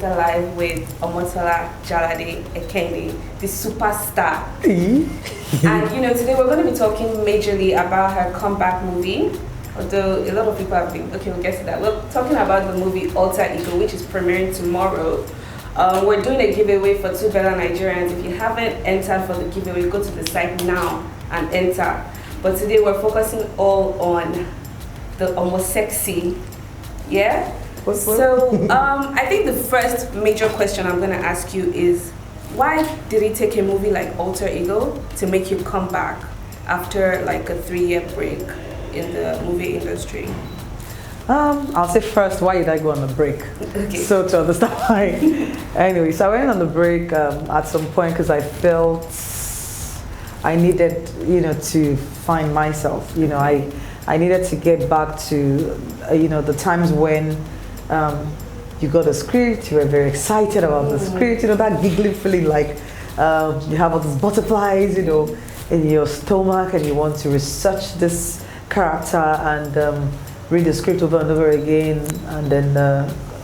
Africa Live with Omotola Jalade Ekene, the superstar. And you know, today we're going to be talking majorly about her comeback movie. Although a lot of people have been, okay, we'll get to that. We're talking about the movie Alter Ego, which is premiering tomorrow. We're doing a giveaway for 2 Bella Nigerians. If you haven't entered for the giveaway, go to the site now and enter. But today we're focusing all on the almost sexy, yeah? So I think the first major question I'm going to ask you is, why did it take a movie like Alter Ego to make you come back after like a 3-year break in the movie industry? I'll say first, why did I go on the break? Okay. So to understand why. Anyway, so I went on the break at some point because I felt I needed, you know, to find myself. You know, I needed to get back to, you know, the times when you got a script, you were very excited about the script, you know, that giggling feeling like you have all these butterflies, you know, in your stomach, and you want to research this character and read the script over and over again, and then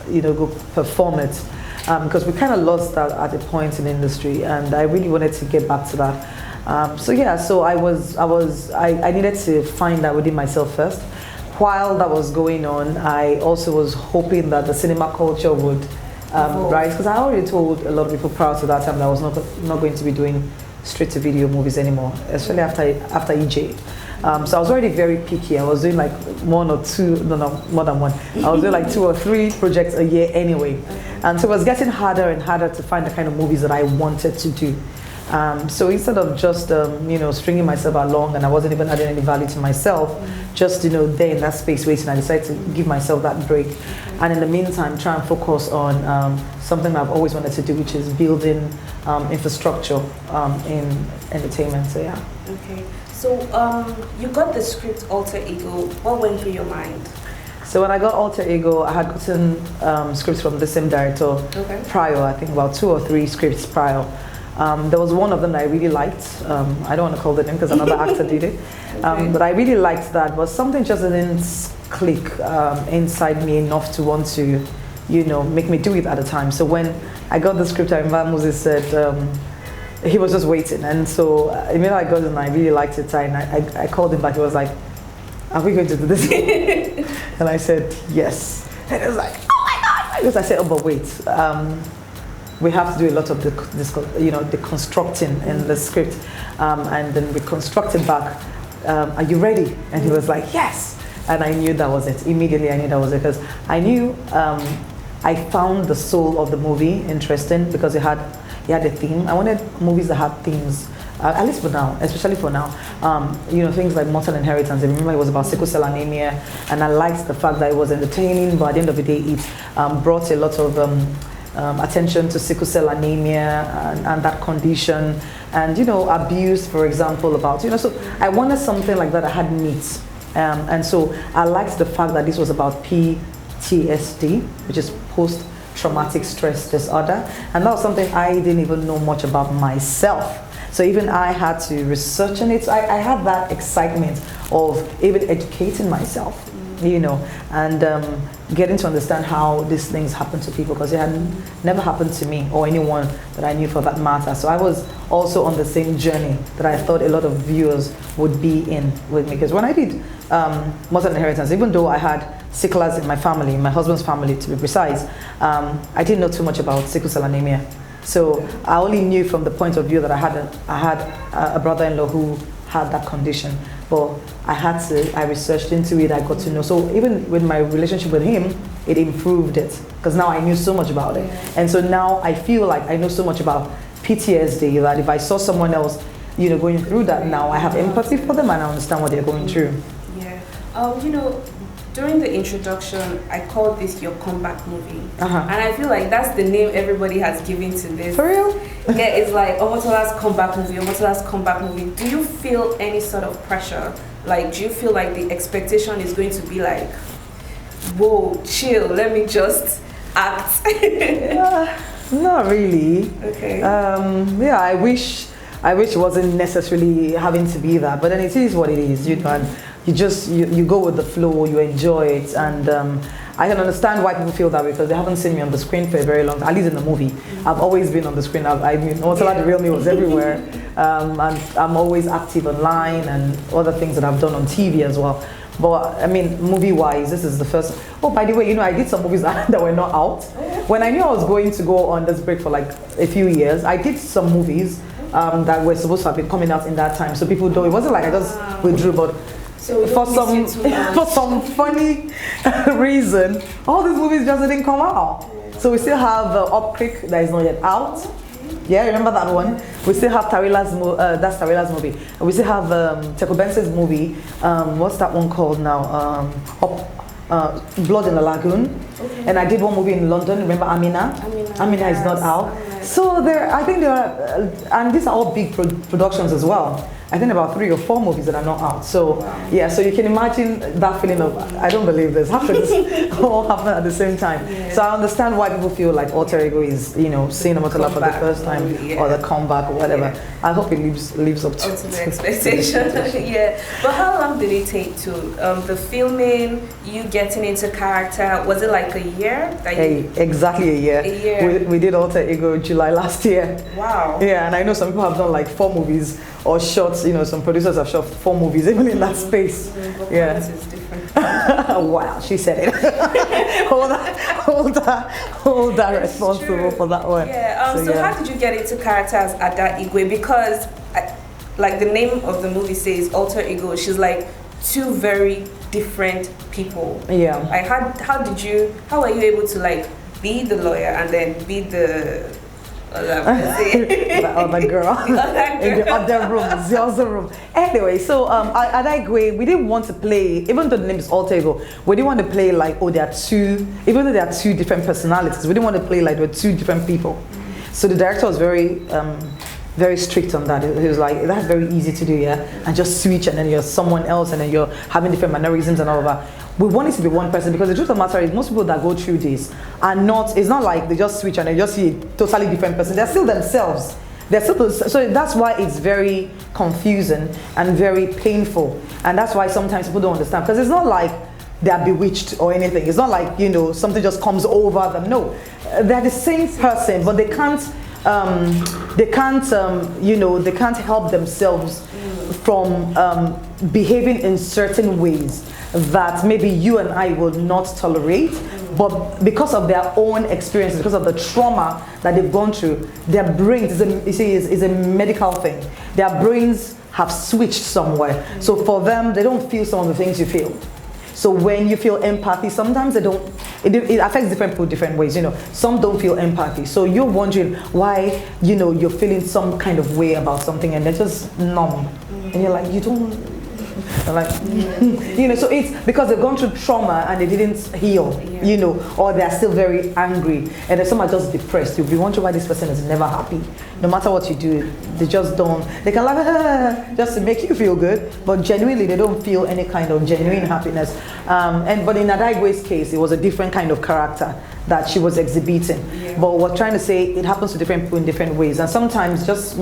you know, go perform it, because we kind of lost that at a point in the industry, and I really wanted to get back to that. So yeah, so I needed to find that within myself first. While that was going on, I also was hoping that the cinema culture would rise, because I already told a lot of people prior to that time that I was not going to be doing straight-to-video movies anymore, especially after EJ. So I was already very picky. I was doing like one or two, no, more than one. I was doing like 2 or 3 projects a year anyway. And so it was getting harder and harder to find the kind of movies that I wanted to do. So instead of just, you know, stringing myself along, and I wasn't even adding any value to myself, just, you know, there in that space waiting, I decided to give myself that break. And in the meantime, try and focus on something I've always wanted to do, which is building infrastructure in entertainment, so yeah. Okay. So you got the script Alter Ego. What went through your mind? So when I got Alter Ego, I had gotten scripts from the same director prior, I think about 2 or 3 scripts prior. There was one of them that I really liked. I don't want to call the name because another actor did it. But I really liked that, but something just didn't click inside me enough to want to, you know, make me do it at the time. So when I got the script, I remember Moses said, he was just waiting. And so immediately I got it and I really liked it. And I called him back. He was like, are we going to do this? And I said, yes. And he was like, oh my God. Because I said, oh, but wait. We have to do a lot of the constructing in the script, and then we constructed back. Are you ready? And he was like, yes. And I knew that was it. Immediately I knew that was it, because I knew I found the soul of the movie interesting because it had a theme. I wanted movies that had themes, at least for now, especially for now. You know, things like Mortal Inheritance. I remember it was about sickle cell anemia, and I liked the fact that it was entertaining, but at the end of the day, it brought a lot of attention to sickle cell anemia and that condition, and, you know, abuse, for example, about, you know, so I wanted something like that. I had meat, and so I liked the fact that this was about PTSD, which is post-traumatic stress disorder, and that was something I didn't even know much about myself. So even I had to research on it. So I had that excitement of even educating myself, you know, and getting to understand how these things happen to people, because it had never happened to me or anyone that I knew for that matter. So I was also on the same journey that I thought a lot of viewers would be in with me. Because when I did Mortal Inheritance, even though I had sicklers in my family, my husband's family to be precise, I didn't know too much about sickle cell anemia. So I only knew from the point of view that I had a brother-in-law who had that condition. But I researched into it, I got to know. So even with my relationship with him, it improved it, because now I knew so much about it. And so now I feel like I know so much about PTSD that if I saw someone else, you know, going through that, now I have empathy for them and I understand what they're going through. Yeah. You know, during the introduction, I called this your comeback movie. And I feel like that's the name everybody has given to this. For real? Yeah, it's like Omotola's comeback movie, Omotola's comeback movie. Do you feel any sort of pressure? Like, do you feel like the expectation is going to be like, whoa, chill, let me just act? Not really. Okay. Yeah, I wish it wasn't necessarily having to be that, but then it is what it is, you know, and you go with the flow, you enjoy it, and I can understand why people feel that way because they haven't seen me on the screen for a very long time, at least in the movie. I've always been on the screen. I mean, Omotola, the real me, was everywhere. And I'm always active online and other things that I've done on TV as well. But I mean, movie-wise, this is the first. Oh, by the way, you know, I did some movies that were not out. When I knew I was going to go on this break for like a few years, I did some movies that were supposed to have been coming out in that time. So people know it wasn't like I just withdrew, but so for some funny reason, all these movies just didn't come out. So we still have Up Creek that is not yet out. Yeah, remember that one? We still have that's Tarila's movie. We still have Teko Benson's movie. What's that one called now? Blood in the Lagoon. Okay. And I did one movie in London. Remember Amina? Amina is not out. So I think there are, and these are all big productions as well. I think about 3 or 4 movies that are not out. So yeah, so you can imagine that feeling of, I don't believe this. How could this all happen at the same time? Yeah. So I understand why people feel like alter ego is, you know, seeing Omotola for the first time or the comeback or whatever. Yeah. I hope it lives up to the expectation. Yeah. But how long did it take to the filming, you getting into character? Was it like a year? Exactly a year. A year. We did alter ego July last year. Wow. Yeah, and I know some people have done like 4 movies or shots, you know, some producers have shot 4 movies, even in that space. Yeah. This is different. Wow, she said it. hold that responsible for that one. Yeah. So how did you get into characters at that Igwe? Because, like the name of the movie says, alter ego. She's like 2 very different people. Yeah. Like how were you able to like be the lawyer and then be the the other girl in the other room. Anyway, so at Igwe, we didn't want to play, even though the name is alter ego, we didn't want to play like, oh, there are 2, even though there are 2 different personalities, we didn't want to play like there were 2 different people. So the director was very strict on that. He was like, that's very easy to do, yeah, and just switch, and then you're someone else, and then you're having different mannerisms and all of that. We want it to be one person because the truth of the matter is most people that go through this are not, it's not like they just switch and they just see a totally different person. They're still themselves. So that's why it's very confusing and very painful. And that's why sometimes people don't understand, because it's not like they are bewitched or anything. It's not like, you know, something just comes over them. No, they're the same person, but they can't help themselves from behaving in certain ways that maybe you and I would not tolerate, but because of their own experiences, because of the trauma that they've gone through, their brains, is a medical thing. Their brains have switched somewhere. So for them, they don't feel some of the things you feel. So when you feel empathy, sometimes it affects different people different ways, you know. Some don't feel empathy. So you're wondering why, you know, you're feeling some kind of way about something and they're just numb. And you're like, you don't, like, you know, so it's because they've gone through trauma and they didn't heal, you know, or they're still very angry, and then some are just depressed. You'll be wondering why this person is never happy. No matter what you do, they just don't. They can laugh just to make you feel good, but genuinely they don't feel any kind of genuine happiness. But in Adaigwe's case, it was a different kind of character that she was exhibiting. But we're trying to say it happens to different people in different ways, and sometimes just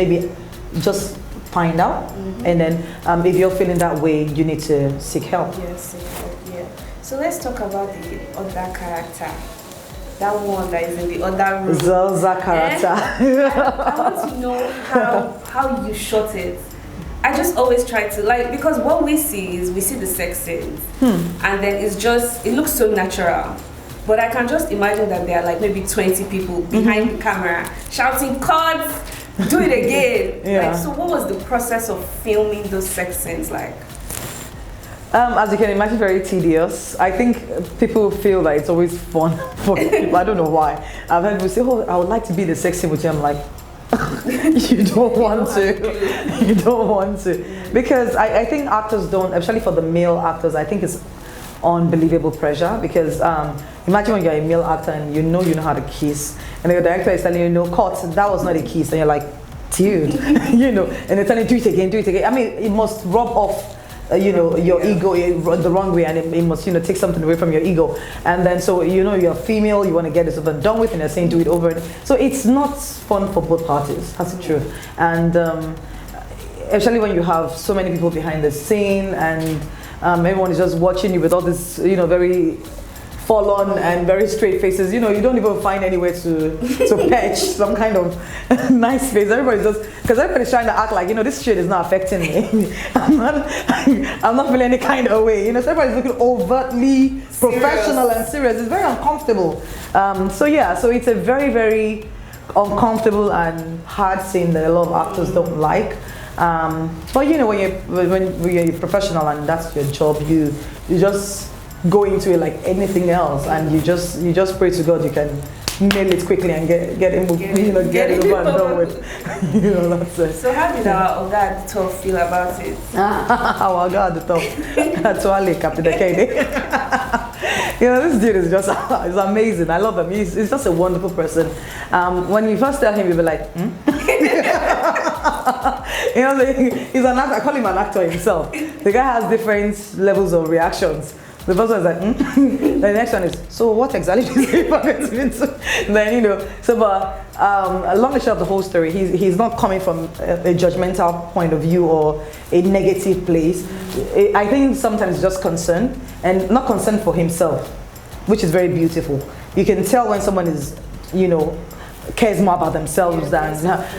find out, and then if you're feeling that way, you need to seek help. Yes, seek help, yeah. So let's talk about the other character. That one that is in the other room. Zelza character. I want to know how you shot it. I just always try to, like, because what we see is we see the sex scenes, and then it looks so natural. But I can just imagine that there are like maybe 20 people behind the camera shouting, "Cut! Do it again!" Yeah. Like, so what was the process of filming those sex scenes like? As you can imagine, very tedious. I think people feel that it's always fun for people. I don't know why. I've heard people say, "Oh, I would like to be the sex scene with you." I'm like, you don't want to. You don't want to. Because I think actors don't, especially for the male actors, I think it's unbelievable pressure, because imagine when you're a male actor and you know how to kiss, and the director is telling you, "No, cut, that was not a kiss," and you're like, dude, you know, and they're telling you, do it again. I mean, it must rub off your ego the wrong way, and it must, you know, take something away from your ego. And then, so, you know, you're female, you want to get this over and done with, and they're saying do it over. So it's not fun for both parties, that's the truth. And especially when you have so many people behind the scene, and everyone is just watching you with all this, you know, very fallen and very straight faces. You know, you don't even find anywhere to patch some kind of nice face. Everybody's just, because everybody's trying to act like, you know, this shit is not affecting me. I'm not feeling any kind of way. You know, so everybody's looking overtly professional and serious. It's very uncomfortable. So yeah, so it's a very, very uncomfortable and hard scene that a lot of actors don't like. But you know, when you're a professional and that's your job, you just go into it like anything else, and you just pray to God you can nail it quickly and get it over and done with. You know, that's it. So how did our Oga at the top feel about it? Our Oga at the top, Tuale Captain Kennedy. You know, this dude is just is amazing. I love him. He's just a wonderful person. When you first tell him, you'll be like, hmm? You know, he's an actor. I call him an actor himself. The guy has different levels of reactions. The first one is like, the next one is, so what exactly is he going to? Then, you know, so but long and short of the whole story, he's not coming from a judgmental point of view or a negative place. I think sometimes he's just concerned, and not concerned for himself, which is very beautiful. You can tell when someone is, you know, cares more about themselves than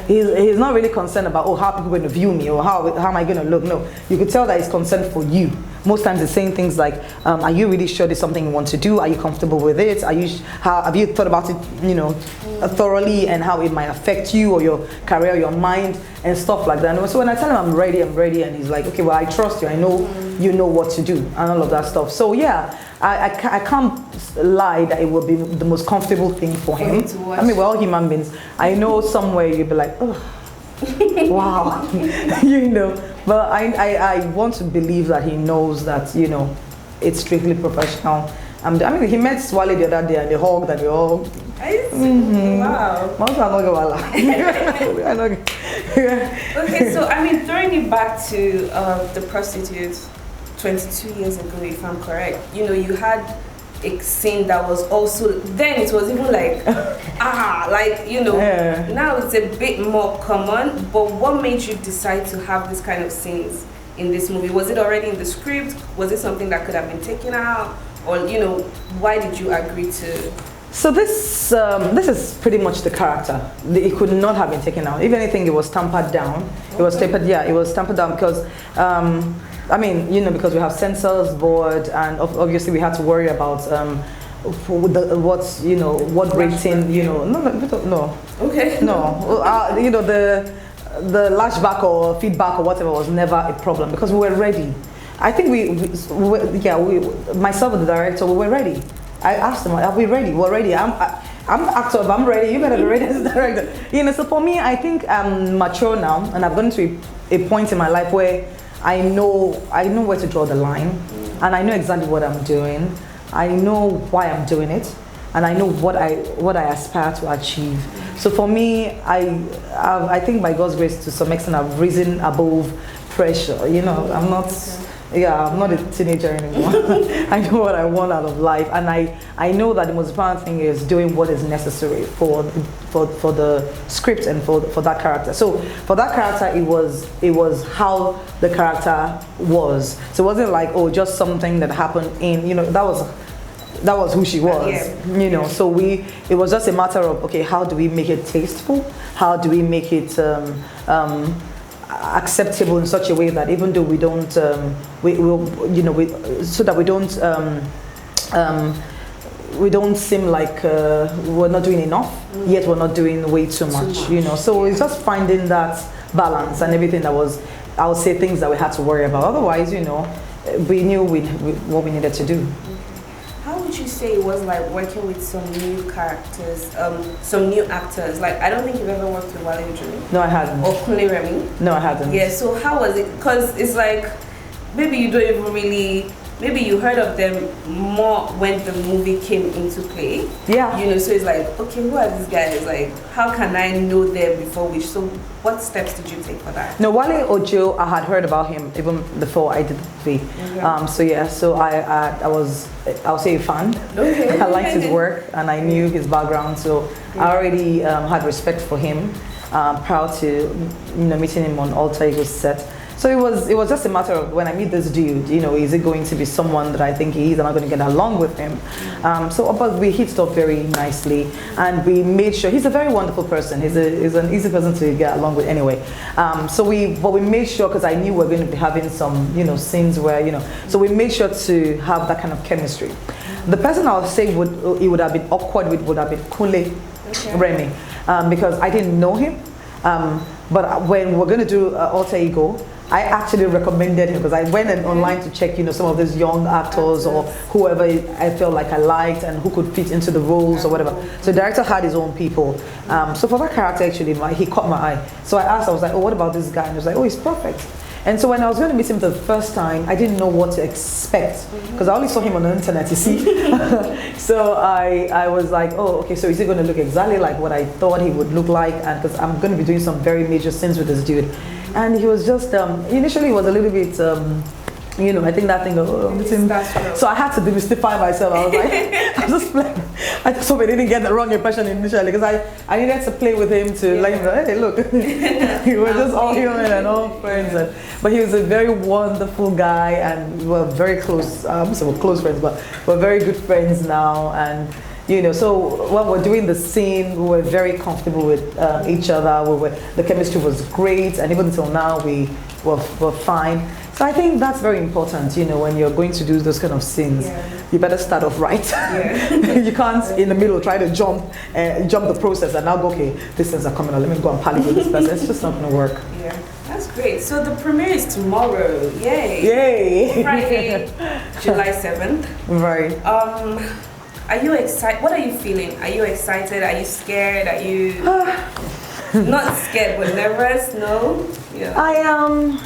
he's not really concerned about, oh, how are people going to view me, or how am I going to look. No, you could tell that he's concerned for you. Most times he's saying things like, are you really sure there's something you want to do? Are you comfortable with it? Have you thought about it, you know, thoroughly, and how it might affect you or your career, your mind, and stuff like that. And so when I tell him I'm ready, and he's like, okay, well, I trust you. I know you know what to do, and all of that stuff. So yeah, I can't lie that it will be the most comfortable thing for him. I mean, we're all human beings. I know somewhere you'll be like, oh, wow, you know. But I want to believe that he knows that, you know, it's strictly professional. I mean, he met Swale the other day and they hugged and they all. Wow. Okay, so I mean, throwing it back to the prostitute 22 years ago, if I'm correct, you know, you had a scene that was also, then it was even like, like, you know, now it's a bit more common, but what made you decide to have this kind of scenes in this movie? Was it already in the script? Was it something that could have been taken out? Or, you know, why did you agree to? So this is pretty much the character. It could not have been taken out. If anything, it was tampered down. Okay. It was tampered, yeah, it was tampered down because, I mean, you know, because we have censors board, and obviously we had to worry about what rating, you know, no. Okay. No, you know, the lashback or feedback or whatever was never a problem because we were ready. I think myself and the director, we were ready. I asked them, are we ready? We're ready. I'm the actor, I'm ready. You better be ready as the director. You know, so for me, I think I'm mature now, and I've gotten to a point in my life where I know where to draw the line, and I know exactly what I'm doing. I know why I'm doing it, and I know what I aspire to achieve. So for me, I think by God's grace, to some extent, I've risen above pressure. You know, I'm not a teenager anymore. I know what I want out of life, and I know that the most important thing is doing what is necessary for the script and for that character. So for that character, it was how the character was. So it wasn't like, oh, just something that happened in, you know, that was who she was. You know, so it was just a matter of, okay, how do we make it tasteful? How do we make it acceptable in such a way that even though we don't, so that we don't seem like we're not doing enough, yet we're not doing way too much, you know. So it's just finding that balance, and everything that was, I would say, things that we had to worry about. Otherwise, you know, we knew what we needed to do. How would you say it was like working with some new characters, some new actors? Like, I don't think you've ever worked with BellaNaija. No, I hadn't. Or Kunle Remy. No, I hadn't. Yeah, so how was it? Because it's like, maybe you don't even really, maybe you heard of them more when the movie came into play. Yeah. You know, so it's like, okay, who are these guys? Like, how can I know them before which? So what steps did you take for that? No, Wale Ojo, I had heard about him even before I did the movie. Okay. So yeah, so I was say a fan. Okay. I liked his work and I knew his background, so I already had respect for him prior to, you know, meeting him on Alter Ego's set. So it was just a matter of when I meet this dude, you know, is it going to be someone that I think he is and I'm going to get along with him? But we hit it off very nicely, and we made sure he's a very wonderful person. He's an easy person to get along with anyway. But we made sure, because I knew we were going to be having some, you know, scenes where, you know, so we made sure to have that kind of chemistry. The person I would say it would have been awkward with would have been Kunle Remy, because I didn't know him. But when we're going to do Alter Ego, I actually recommended him because I went online to check, you know, some of these young actors or whoever I felt like I liked and who could fit into the roles or whatever. So the director had his own people. So for that character, actually, he caught my eye. So I asked, I was like, oh, what about this guy? And he was like, oh, he's perfect. And so when I was going to meet him the first time, I didn't know what to expect because I only saw him on the internet, you see. So I was like, oh, okay, so is he going to look exactly like what I thought he would look like? And because I'm going to be doing some very major scenes with this dude. And he was just, initially he was a little bit, you know, I think that thing of, so I had to demystify myself. I was like, I was just playing. I just hope I didn't get the wrong impression initially because I needed to play with him to let him know, hey, look, we were just all human and all friends. But he was a very wonderful guy and we were very close, so we're close friends, but we're very good friends now. And you know, so when we're doing the scene, we were very comfortable with each other. The chemistry was great, and even until now, we were fine. So I think that's very important, you know, when you're going to do those kind of scenes. Yeah. You better start off right. Yeah. You can't, in the middle, try to jump the process and now go, okay, these things are coming on, let me go and pally with this person. It's just not going to work. Yeah, that's great. So the premiere is tomorrow. Yay! Yay! Friday, July 7th. Right. Are you excited? What are you feeling? Are you excited? Are you scared? Are you not scared but nervous? No? Yeah. I am.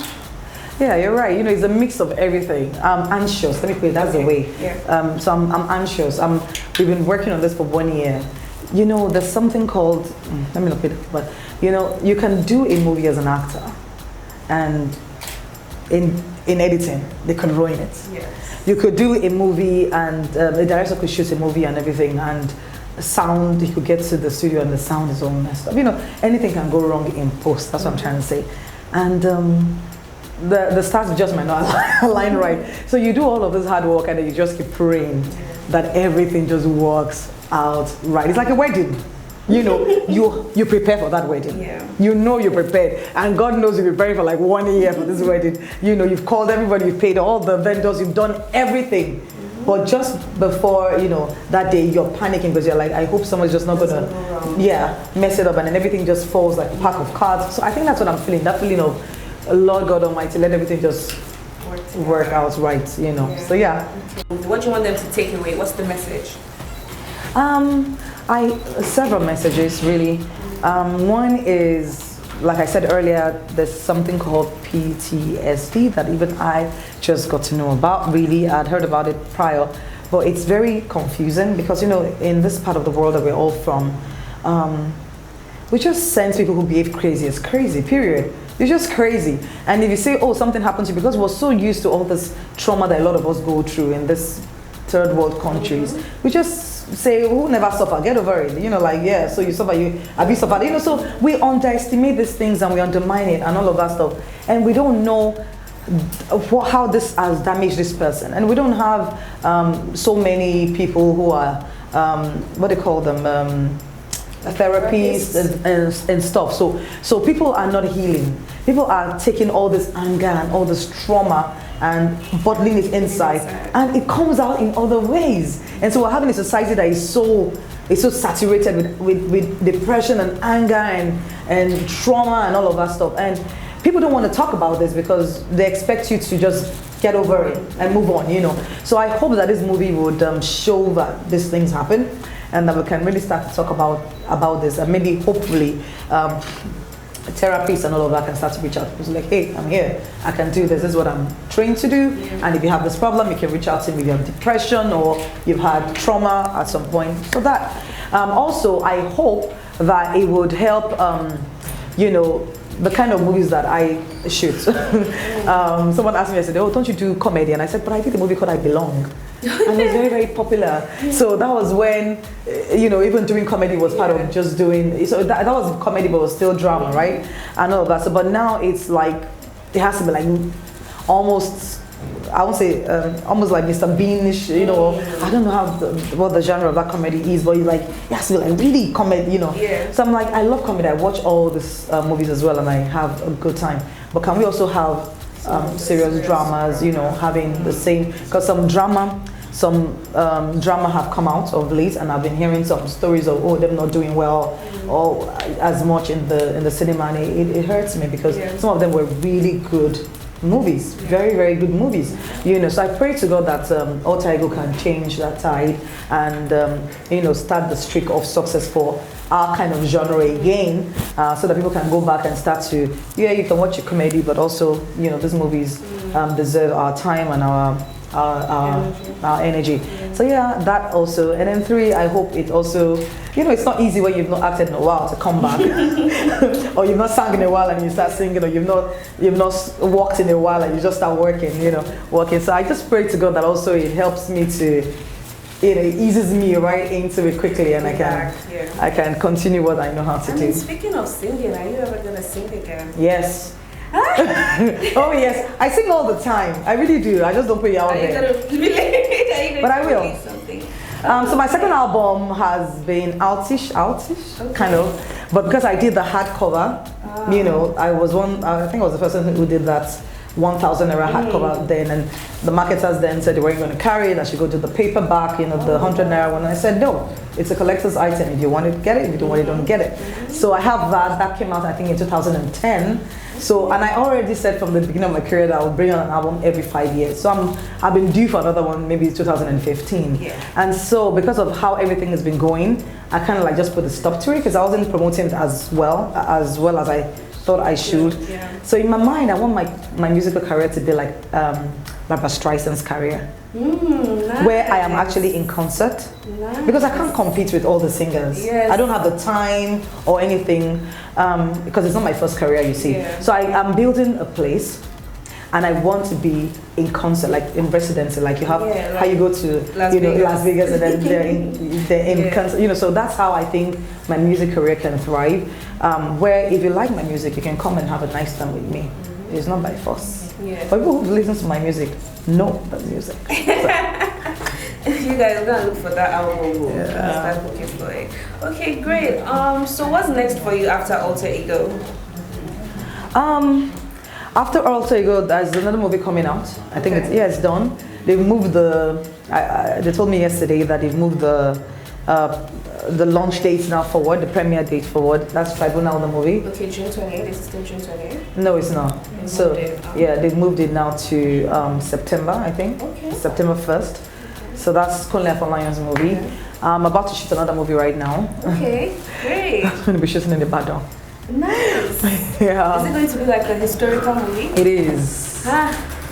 Yeah, you're right. You know, it's a mix of everything. I'm anxious. Let me put it that's the way. Yeah. So I'm anxious. We've been working on this for 1 year. You know, there's something called. Let me not put it. But you know, you can do a movie as an actor, and in editing, they can ruin it. Yes. You could do a movie and the director could shoot a movie and everything and sound, you could get to the studio and the sound is all messed up. You know, anything can go wrong in post, that's what I'm trying to say. And the stars just might not align right. So you do all of this hard work and then you just keep praying that everything just works out right. It's like a wedding. You know, you prepare for that wedding. Yeah. You know you're prepared. And God knows you're preparing for like 1 year for this wedding. You know, you've called everybody, you've paid all the vendors, you've done everything. But just before, you know, that day, you're panicking because you're like, I hope someone's just not going to, mess it up. And then everything just falls like a pack of cards. So I think that's what I'm feeling. That feeling of, Lord God Almighty, let everything just work out right, you know. Yeah. So yeah. What do you want them to take away? What's the message? Several messages really. One is, like I said earlier, there's something called PTSD that even I just got to know about. Really, I'd heard about it prior, but it's very confusing because, you know, in this part of the world that we're all from, we just sense people who behave crazy as crazy, period. You're just crazy. And if you say, oh, something happened to you, because we're so used to all this trauma that a lot of us go through in this third world countries, we just say, who never suffer, get over it, you know, like, yeah, so you suffer, have you suffered, you know, so we underestimate these things and we undermine it and all of that stuff, and we don't know how this has damaged this person, and we don't have so many people who are, what do you call them, therapists and stuff, so people are not healing, people are taking all this anger and all this trauma and bottling it inside, and it comes out in other ways. And so we're having a society that is so saturated with depression and anger and trauma and all of that stuff. And people don't want to talk about this because they expect you to just get over it and move on, you know. So I hope that this movie would show that these things happen and that we can really start to talk about this, and maybe hopefully therapists and all of that can start to reach out. It's like, hey, I'm here, I can do this, this is what I'm trained to do. And if you have this problem, you can reach out to me if you have depression or you've had trauma at some point. So that, also I hope that it would help, you know, the kind of movies that I shoot. Someone asked me, I said, oh, don't you do comedy? And I said, but I did a movie called I Belong. And it was very, very popular. So that was when, you know, even doing comedy was part of just doing, so that was comedy, but it was still drama, right? And all of that. So, but now it's like it has to be like almost, I won't say almost like Mr. Beanish, you know. I don't know what the genre of that comedy is, but like it has to be like really comedy, you know. Yeah. So I'm like, I love comedy. I watch all these movies as well, and I have a good time. But can we also have serious dramas, you know, having the same? Because some drama have come out of late, and I've been hearing some stories of them not doing well or as much in the cinema, and it hurts me because some of them were really good movies, very, very good movies, you know. So I pray to God that Alter Ego can change that tide and you know, start the streak of success for our kind of genre again, so that people can go back and start to, you can watch a comedy, but also, you know, these movies deserve our time and our energy. So yeah, that also. And then 3, I hope it also, you know, it's not easy when you've not acted in a while to come back, or you've not sung in a while and you start singing, or you've not walked in a while and you just start working, you know, working. So I just pray to God that also it helps me to, you know, it eases me right into it quickly, and I can continue what I know how to do. Speaking of singing, are you ever gonna sing again? Yes. Oh yes, I sing all the time. I really do. I just don't put it out there. But I will. So my second album has been outish, kind of. But because I did the hardcover, you know, I think I was the person who did that 1,000 naira hardcover then, and the marketers then said they weren't going to carry it. I should go to the paperback, you know, the 100 naira one. And I said no, it's a collector's item. If you want it, get it. If you don't want it, don't get it. So I have that. That came out, I think, in 2010. So, and I already said from the beginning of my career that I would bring out an album every 5 years. So I've been due for another one, maybe 2015. And so because of how everything has been going, I kind of like just put a stop to it because I wasn't promoting it as well as I thought I should. So in my mind, I want my musical career to be like Barbra Streisand's career, nice. Where I am actually in concert, because I can't compete with all the singers. I don't have the time or anything, because it's not my first career, you see. So I'm building a place, and I want to be in concert, like in residency, like you have how you go to Las Vegas and then they're in concert, you know. So that's how I think my music career can thrive. Where if you like my music, you can come and have a nice time with me. It's not by force. For people who listen to my music, know the music. So. You guys are gonna look for that album. Start looking for it. Okay, great. So what's next for you after Alter Ego? After Alter Ego, there's another movie coming out. I think it's done. They've moved they told me yesterday that they've moved the launch date now forward, the premiere date forward. That's Tribunal, the movie. Okay, June 28th. Is it still June 28th? No, it's not. So they've moved it now to September, I think. September 1st. So that's Kunle for Lions movie. I'm about to shoot another movie right now. Okay, great. I'm going to be shooting in the Badon. Nice. Is it going to be like a historical movie? It is.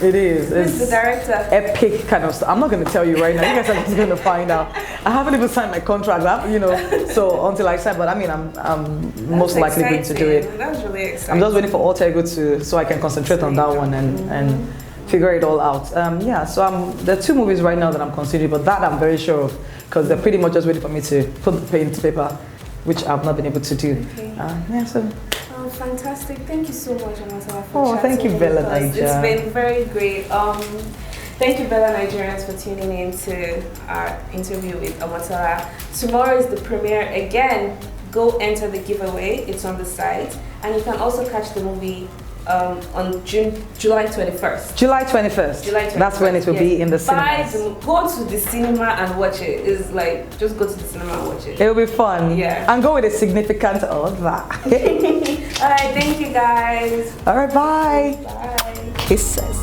It is. Who's the director? Epic kind of stuff. I'm not going to tell you right now. You guys are just going to find out. I haven't even signed my contract, you know. So until I sign, but I mean, I'm most likely going to do it. That's really exciting. I'm just waiting for Alter Ego so I can concentrate on that one and figure it all out. So there are 2 movies right now that I'm considering, but that I'm very sure of because they're pretty much just waiting for me to put the pen to paper, which I've not been able to do. Oh, fantastic. Thank you so much, Omotola, for chatting thank you, BellaNaija. It's been very great. Thank you, BellaNaijarians, for tuning in to our interview with Omotola. Tomorrow is the premiere. Again, go enter the giveaway. It's on the site. And you can also catch the movie on July 21st. July 21st. That's when it will be in the cinemas. Go to the cinema and watch it. It's like, just go to the cinema and watch it. It'll be fun. And go with a significant other. Alright, thank you guys. Alright, bye. Bye. Kisses.